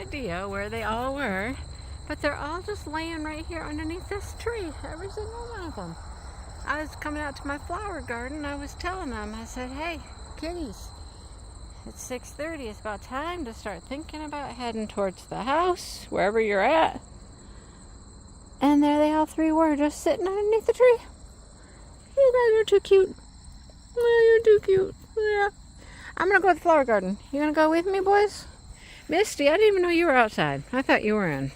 idea where they all were, but they're all just laying right here underneath this tree, every single one of them. I was coming out to my flower garden. I was telling them, I said, hey, kitties, it's 6:30. It's about time to start thinking about heading towards the house, wherever you're at. And there they all three were, just sitting underneath the tree. You guys are too cute. Oh, you're too cute. Yeah. I'm going to go to the flower garden. You going to go with me, boys? Misty, I didn't even know you were outside. I thought you were in.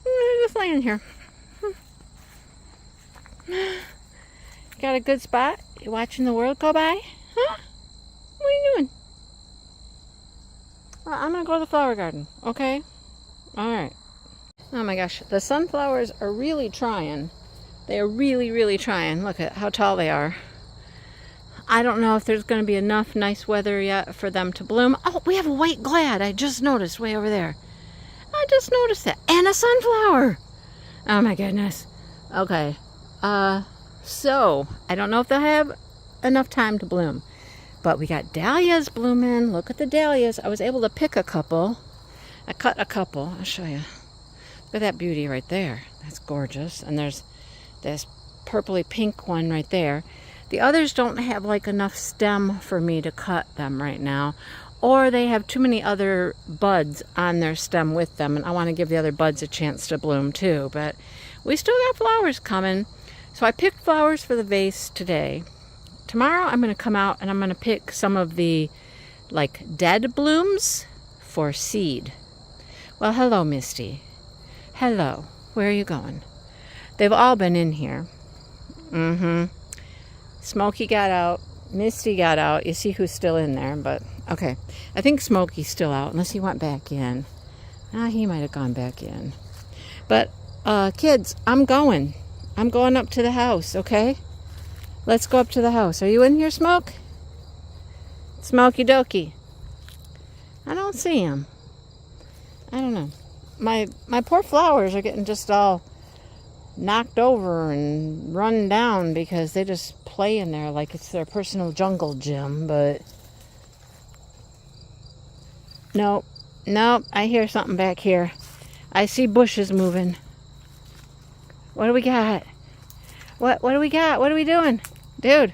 You're just laying here. Got a good spot? You watching the world go by? Huh? What are you doing? Well, I'm going to go to the flower garden, okay? Alright. Oh my gosh, the sunflowers are really trying. They are really, really trying. Look at how tall they are. I don't know if there's going to be enough nice weather yet for them to bloom. Oh, we have a white glad. I just noticed way over there. I just noticed that. And a sunflower. Oh my goodness. Okay. So, I don't know if they'll have enough time to bloom. But we got dahlias blooming. Look at the dahlias. I was able to pick a couple. I cut a couple. I'll show you. Look at that beauty right there. That's gorgeous. And there's this purpley pink one right there. The others don't have like enough stem for me to cut them right now. Or they have too many other buds on their stem with them. And I want to give the other buds a chance to bloom too. But we still got flowers coming. So I picked flowers for the vase today. Tomorrow I'm going to come out and I'm going to pick some of the like dead blooms for seed. Well, hello, Misty. Hello. Where are you going? They've all been in here. Smokey got out. Misty got out. You see who's still in there, but okay. I think Smokey's still out unless he went back in. He might have gone back in. But kids, I'm going. I'm going up to the house, okay? Let's go up to the house. Are you in here, Smoke? Smokey Dokey. I don't see him. I don't know. My poor flowers are getting just all knocked over and run down because they just play in there like it's their personal jungle gym, but nope, I hear something back here. I see bushes moving. What do we got? What do we got? What are we doing? Dude,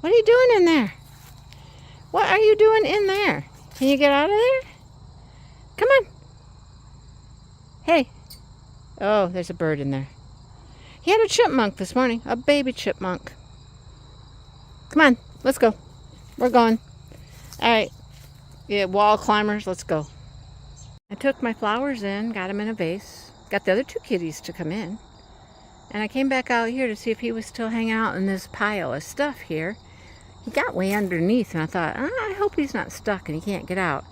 what are you doing in there? What are you doing in there? Can you get out of there? Come on. Hey. Oh, there's a bird in there. He had a chipmunk this morning, a baby chipmunk. Come on, let's go. We're going. All right. Yeah, wall climbers, let's go. I took my flowers in, got them in a vase, got the other two kitties to come in, and I came back out here to see if he was still hanging out in this pile of stuff here. He got way underneath, and I thought, I hope he's not stuck and he can't get out.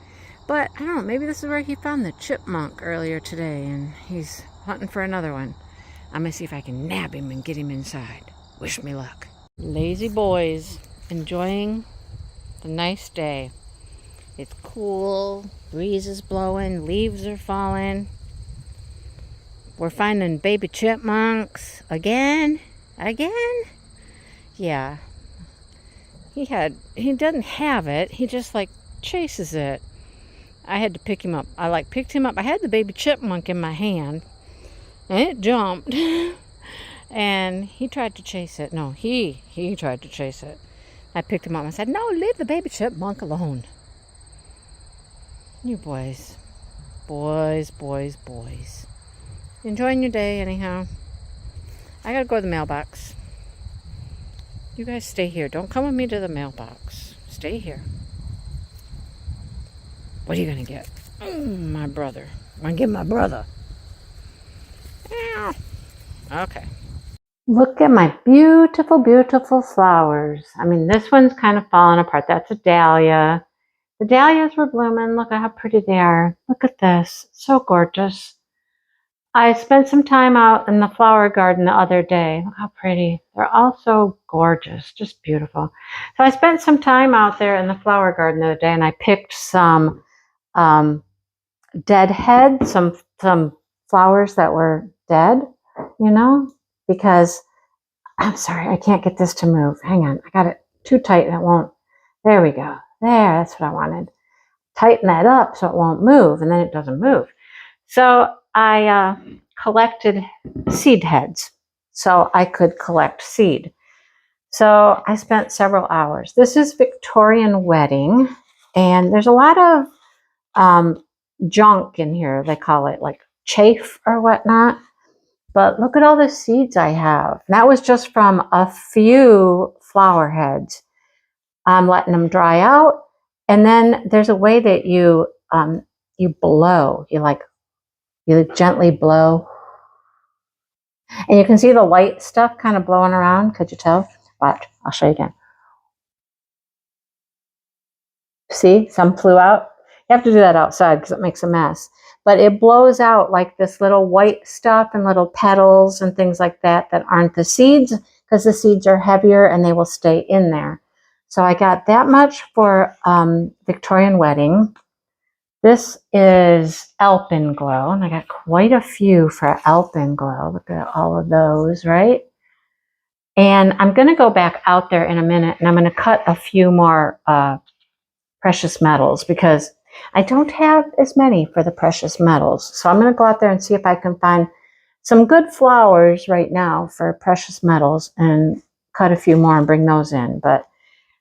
But, I don't know, maybe this is where he found the chipmunk earlier today, and he's hunting for another one. I'm going to see if I can nab him and get him inside. Wish me luck. Lazy boys, enjoying the nice day. It's cool, breeze is blowing, leaves are falling. We're finding baby chipmunks again. Yeah. He doesn't have it. He just like chases it. I had to pick him up. I picked him up. I had the baby chipmunk in my hand. And it jumped. And he tried to chase it. No, he tried to chase it. I picked him up and I said, no, leave the baby chipmunk alone. You boys. Boys. Enjoying your day anyhow. I gotta go to the mailbox. You guys stay here. Don't come with me to the mailbox. Stay here. What are you gonna get? My brother. I'm gonna get my brother. Ow. Okay. Look at my beautiful, beautiful flowers. I mean, this one's kind of falling apart. That's a dahlia. The dahlias were blooming. Look at how pretty they are. Look at this. So gorgeous. I spent some time out in the flower garden the other day. Look how pretty. They're all so gorgeous. Just beautiful. So I spent some time out there in the flower garden the other day and I picked some deadhead, some flowers that were dead, because I'm sorry, I can't get this to move. Hang on. I got it too tight and it won't. There we go. There, that's what I wanted. tighten that up so it won't move, and then it doesn't move. So I collected seed heads so I could collect seed. So I spent several hours. This is Victorian wedding, and there's a lot of junk in here. They call it like chaff or whatnot. But look at all the seeds I have. That was just from a few flower heads. I'm letting them dry out. And then there's a way that you blow. You gently blow. And you can see the white stuff kind of blowing around. Could you tell? Watch, I'll show you again. See, some flew out. You have to do that outside because it makes a mess. But it blows out like this little white stuff and little petals and things like that aren't the seeds, because the seeds are heavier and they will stay in there. So I got that much for Victorian wedding. This is Alpenglow, and I got quite a few for Alpenglow. Look at all of those, right? And I'm going to go back out there in a minute, and I'm going to cut a few more precious metals because I don't have as many for the precious metals. So I'm going to go out there and see if I can find some good flowers right now for precious metals and cut a few more and bring those in. But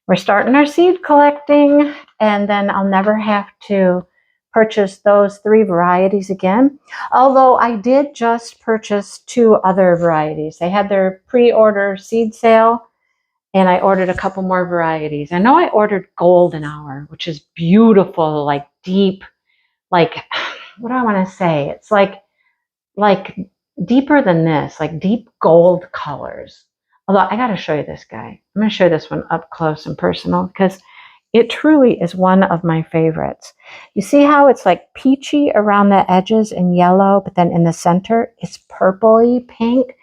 we're starting our seed collecting, and then I'll never have to purchase those 3 varieties again. Although I did just purchase 2 other varieties. They had their pre-order seed sale, and I ordered a couple more varieties. I know I ordered Golden Hour, which is beautiful, like deep, like, what do I want to say? It's like deeper than this, like deep gold colors. Although I got to show you this guy. I'm going to show you this one up close and personal because it truly is one of my favorites. You see how it's like peachy around the edges and yellow, but then in the center, it's purpley pink.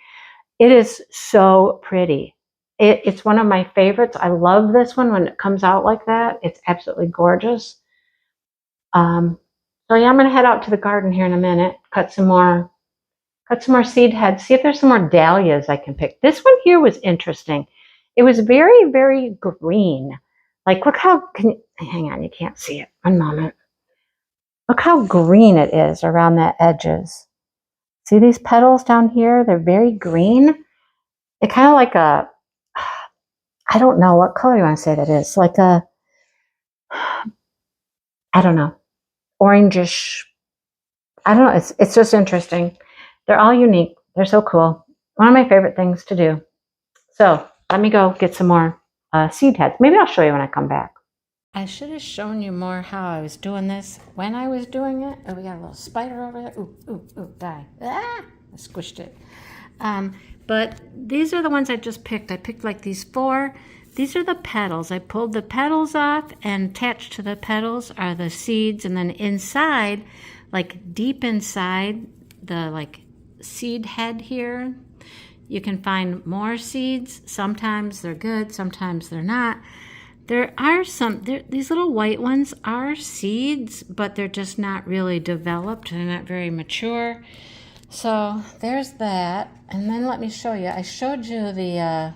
It is so pretty. It's one of my favorites. I love this one when it comes out like that. It's absolutely gorgeous. So yeah, I'm going to head out to the garden here in a minute, cut some more seed heads, see if there's some more dahlias I can pick. This one here was interesting. It was very, very green. Like, look how, hang on, you can't see it. One moment. Look how green it is around the edges. See these petals down here? They're very green. They're kind of like a, I don't know what color you want to say that is. Like a, I don't know, orangish. I don't know. It's just interesting. They're all unique. They're so cool. One of my favorite things to do. So let me go get some more seed heads. Maybe I'll show you when I come back. I should have shown you more how I was doing this when I was doing it. Oh, we got a little spider over there. Ooh, ooh, ooh, die. Ah, I squished it. But these are the ones I just picked. I picked like these 4. These are the petals. I pulled the petals off, and attached to the petals are the seeds. And then inside, like deep inside the like seed head here, you can find more seeds. Sometimes they're good, sometimes they're not. There are these little white ones are seeds, but they're just not really developed. They're not very mature. So there's that. And then let me show you. I showed you the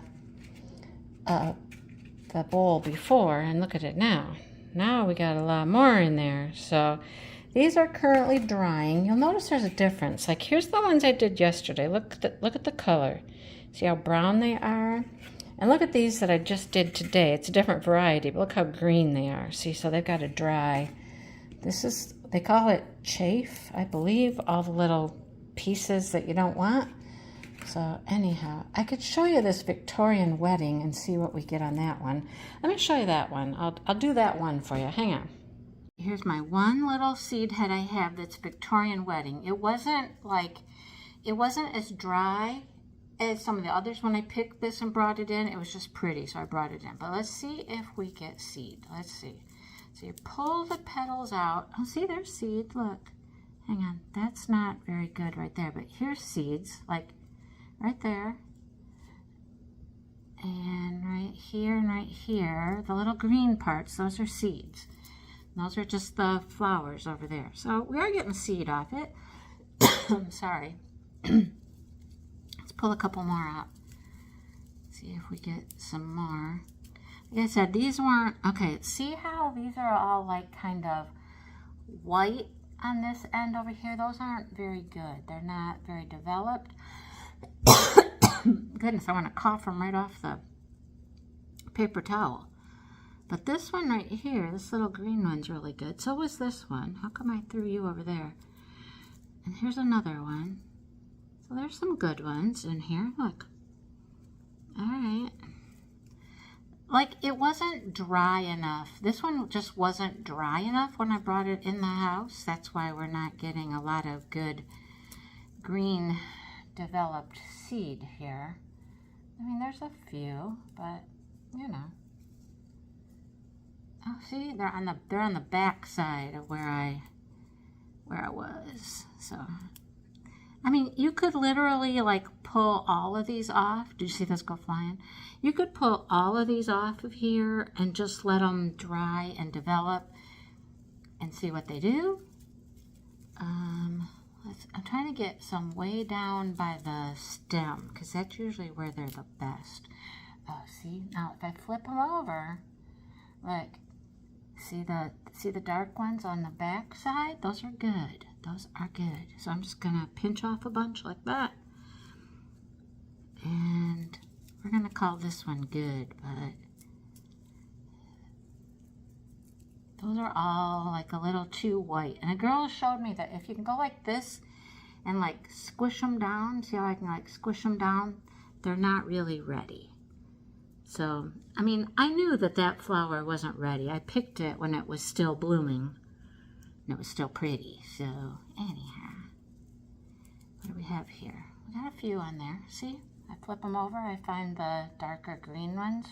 bowl before, and look at it now. Now we got a lot more in there. So these are currently drying. You'll notice there's a difference. Like, here's the ones I did yesterday. Look at the color. See how brown they are? And look at these that I just did today. It's a different variety, but look how green they are. See, so they've got to dry. This is, they call it chaff, I believe, all the little pieces that you don't want. So anyhow, I could show you this Victorian wedding and see what we get on that one. Let me show you that one. I'll do that one for you. Hang on. Here's my one little seed head I have that's Victorian wedding. It wasn't as dry as some of the others when I picked this and brought it in. It was just pretty, so I brought it in. But let's see if we get seed. Let's see. So you pull the petals out. Oh, see, there's seed. Look. Hang on. That's not very good right there. But here's seeds, like right there. And right here and right here, the little green parts, those are seeds. And those are just the flowers over there. So we are getting seed off it. I'm sorry. Let's pull a couple more out. See if we get some more. Like I said, these weren't, okay, see how these are all like kind of white on this end over here. Those aren't very good. They're not very developed. Goodness, I want to cough them right off the paper towel. But this one right here, this little green one's really good. So was this one. How come I threw you over there? And here's another one. So there's some good ones in here. Look. All right. Like, it wasn't dry enough. This one just wasn't dry enough when I brought it in the house. That's why we're not getting a lot of good green developed seed here. I mean, there's a few, but you know. Oh, see, they're on the back side of where I was. So, I mean, you could literally like pull all of these off. Did you see those go flying? You could pull all of these off of here and just let them dry and develop and see what they do. I'm trying to get some way down by the stem because that's usually where they're the best. Oh, see, now if I flip them over, look, see the dark ones on the back side? Those are good. Those are good. So I'm just gonna pinch off a bunch like that. And we're gonna call this one good, but those are all like a little too white. And a girl showed me that if you can go like this and like squish them down, see how I can like squish them down? They're not really ready. So, I mean, I knew that that flower wasn't ready. I picked it when it was still blooming and it was still pretty. So, anyhow, what do we have here? We got a few on there. See? I flip them over, I find the darker green ones.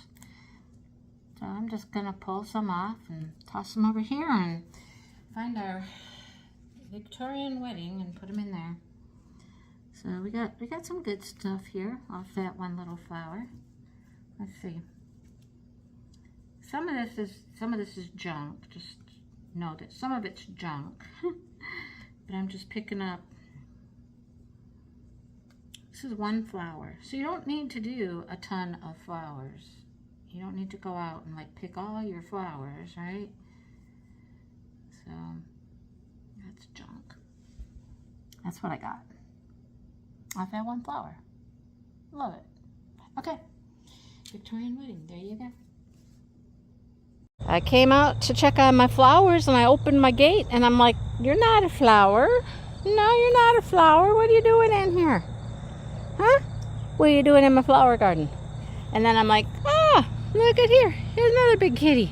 So I'm just gonna pull some off and toss them over here and find our Victorian wedding and put them in there. So we got some good stuff here off that one little flower. Let's see. Some of this is junk. Just know that some of it's junk. But I'm just picking up. This is one flower. So you don't need to do a ton of flowers. You don't need to go out and like pick all your flowers, right? So that's junk. That's what I got. I've had one flower. Love it. Okay. Victorian wedding. There you go. I came out to check on my flowers and I opened my gate and I'm like, you're not a flower. No, you're not a flower. What are you doing in here? Huh? What are you doing in my flower garden? And then I'm like, look at here. Here's another big kitty.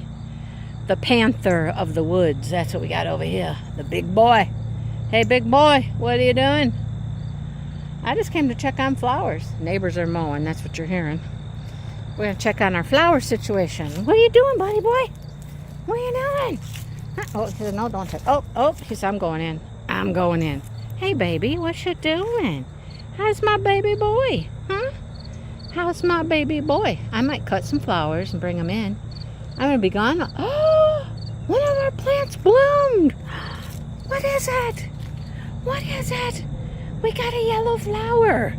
The panther of the woods. That's what we got over here. The big boy. Hey, big boy. What are you doing? I just came to check on flowers. Neighbors are mowing. That's what you're hearing. We're going to check on our flower situation. What are you doing, buddy boy? What are you doing? Oh, he said, no, don't check. Oh, he said, I'm going in. I'm going in. Hey, baby, what you doing? How's my baby boy? Huh? How's my baby boy? I might cut some flowers and bring them in. I'm going to be gone. Oh, one of our plants bloomed. What is it? What is it? We got a yellow flower.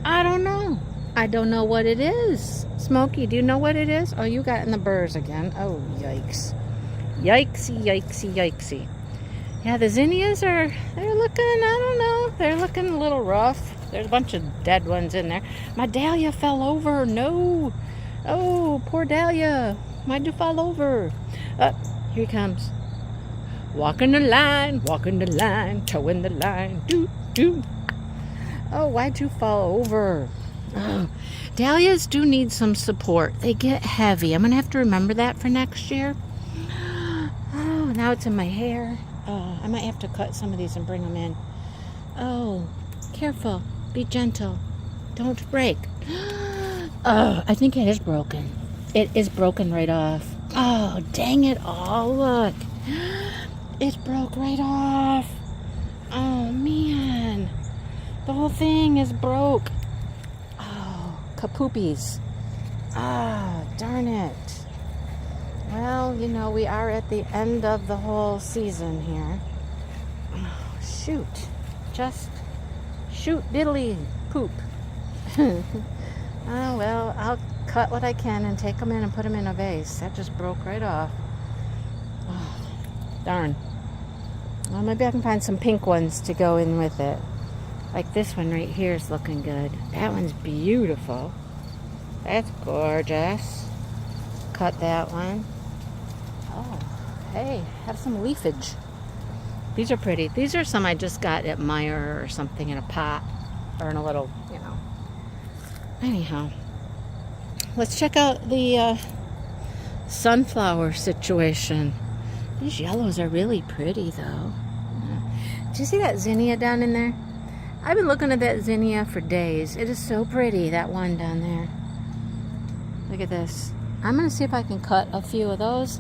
I don't know. I don't know what it is. Smokey, do you know what it is? Oh, you got in the burrs again. Oh, yikes. Yikesy, yikesy, yikesy. Yeah, the zinnias they're looking, I don't know. They're looking a little rough. There's a bunch of dead ones in there. My dahlia fell over. No. Oh, poor dahlia. Why'd you fall over? Here he comes. Walking the line, towing the line. Doo, doo. Oh, why'd you fall over? Oh, dahlias do need some support. They get heavy. I'm going to have to remember that for next year. Oh, now it's in my hair. Oh, I might have to cut some of these and bring them in. Oh, careful. Be gentle. Don't break. Oh, I think it is broken. It is broken right off. Oh, dang it all. Look. It broke right off. Oh, man. The whole thing is broke. Oh, kapoopies. Ah, darn it. Well, you know, we are at the end of the whole season here. Oh, shoot. Just shoot diddly poop. Oh, well, I'll cut what I can and take them in and put them in a vase. That just broke right off. Oh, darn. Well, maybe I can find some pink ones to go in with it. Like this one right here is looking good. That one's beautiful. That's gorgeous. Cut that one. Oh, hey, have some leafage. These are pretty. These are some I just got at Meijer or something in a pot or in a little, you know. Anyhow, let's check out the sunflower situation. These yellows are really pretty though. Do you see that zinnia down in there? I've been looking at that zinnia for days. It is so pretty, that one down there. Look at this. I'm gonna see if I can cut a few of those.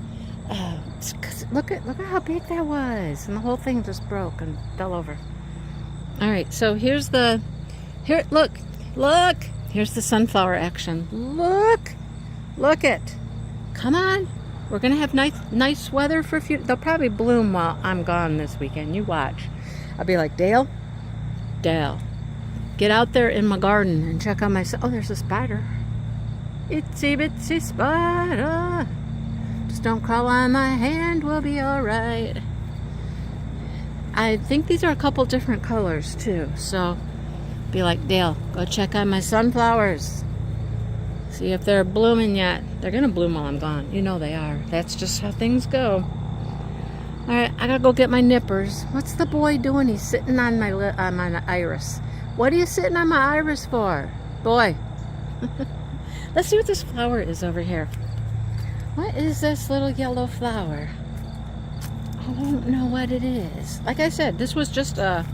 Look at how big that was, and the whole thing just broke and fell over. All right, so here's the look. Here's the sunflower action. Look it. Come on. We're gonna have nice weather for a few. They'll probably bloom while I'm gone this weekend. You watch. I'll be like, Dale, get out there in my garden and check on my. Oh, there's a spider. Itsy bitsy spider. Just don't crawl on my hand, we'll be alright. I think these are a couple different colors too, so be like, Dale, go check on my sunflowers. See if they're blooming yet. They're gonna bloom while I'm gone. You know they are. That's just how things go. Alright, I gotta go get my nippers. What's the boy doing? He's sitting on my iris. What are you sitting on my iris for? Boy. Let's see what this flower is over here. What is this little yellow flower? I don't know what it is. Like I said, this was just a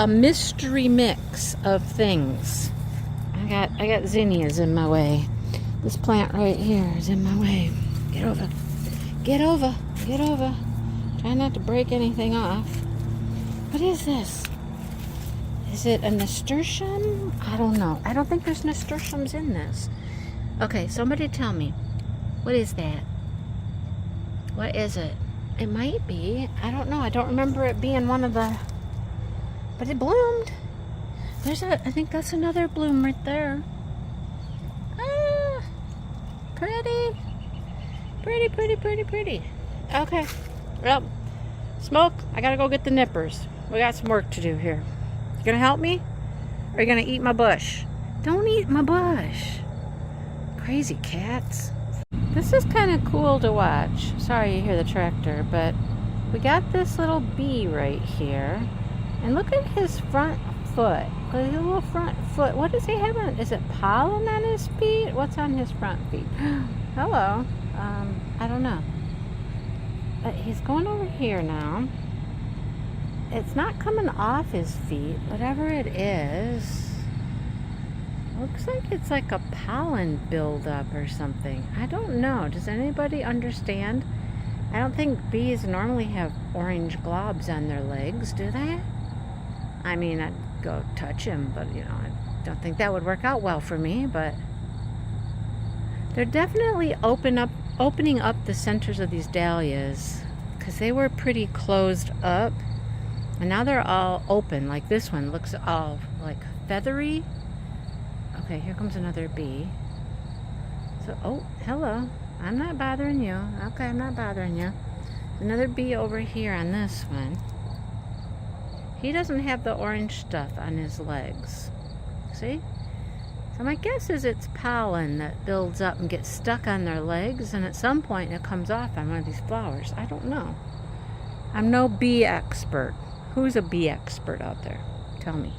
mystery mix of things. I got zinnias in my way. This plant right here is in my way. Get over. Get over. Get over. Try not to break anything off. What is this? Is it a nasturtium? I don't know. I don't think there's nasturtiums in this. Okay, somebody tell me. What is that? What is it? It might be. I don't know. I don't remember it being one of the... But it bloomed. I think that's another bloom right there. Ah, pretty. Pretty. Okay. Well, Smoke, I gotta go get the nippers. We got some work to do here. You gonna help me? Or are you gonna eat my bush? Don't eat my bush. Crazy cats. This is kind of cool to watch. Sorry you hear the tractor, but we got this little bee right here. And look at his front foot. His little front foot. What does he have on? Is it pollen on his feet? What's on his front feet? Hello. I don't know. But he's going over here now. It's not coming off his feet. Whatever it is. Looks like it's like a pollen buildup or something. I don't know. Does anybody understand? I don't think bees normally have orange globs on their legs, do they? I mean, I'd go touch him, but you know, I don't think that would work out well for me, but they're definitely opening up the centers of these dahlias because they were pretty closed up, and now they're all open. Like this one looks all like feathery. Okay, here comes another bee. So, oh, hello. I'm not bothering you. Okay, I'm not bothering you. Another bee over here on this one. He doesn't have the orange stuff on his legs. See? So my guess is it's pollen that builds up and gets stuck on their legs, and at some point it comes off on one of these flowers. I don't know. I'm no bee expert. Who's a bee expert out there? Tell me.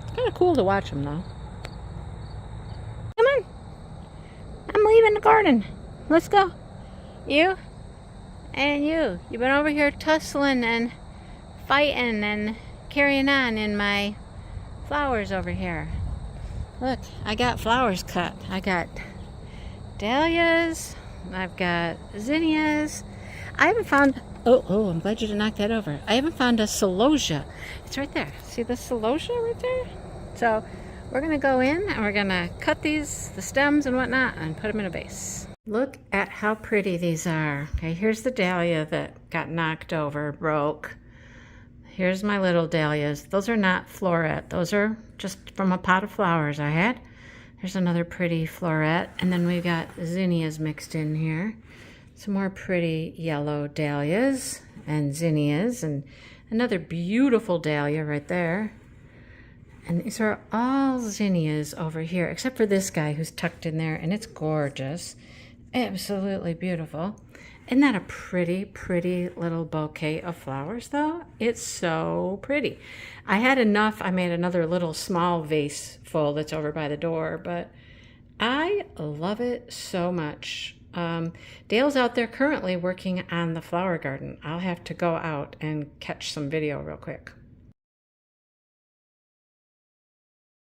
It's kind of cool to watch them, though. Come on. I'm leaving the garden. Let's go. You and you. You've been over here tussling and fighting and carrying on in my flowers over here. Look, I got flowers cut. I got dahlias. I've got zinnias. I haven't found... Oh, I'm glad you did knock that over. I haven't found a celosia. It's right there. See the celosia right there? So we're going to go in and we're going to cut the stems and whatnot and put them in a vase. Look at how pretty these are. Okay, here's the dahlia that got knocked over, broke. Here's my little dahlias. Those are not floret. Those are just from a pot of flowers I had. Here's another pretty floret. And then we've got zinnias mixed in here. Some more pretty yellow dahlias. and zinnias, and another beautiful dahlia right there. And these are all zinnias over here, except for this guy who's tucked in there, and it's gorgeous. Absolutely beautiful. Isn't that a pretty, pretty little bouquet of flowers, though? It's so pretty. I had enough. I made another little small vase full that's over by the door, but I love it so much. Dale's out there currently working on the flower garden. I'll have to go out and catch some video real quick.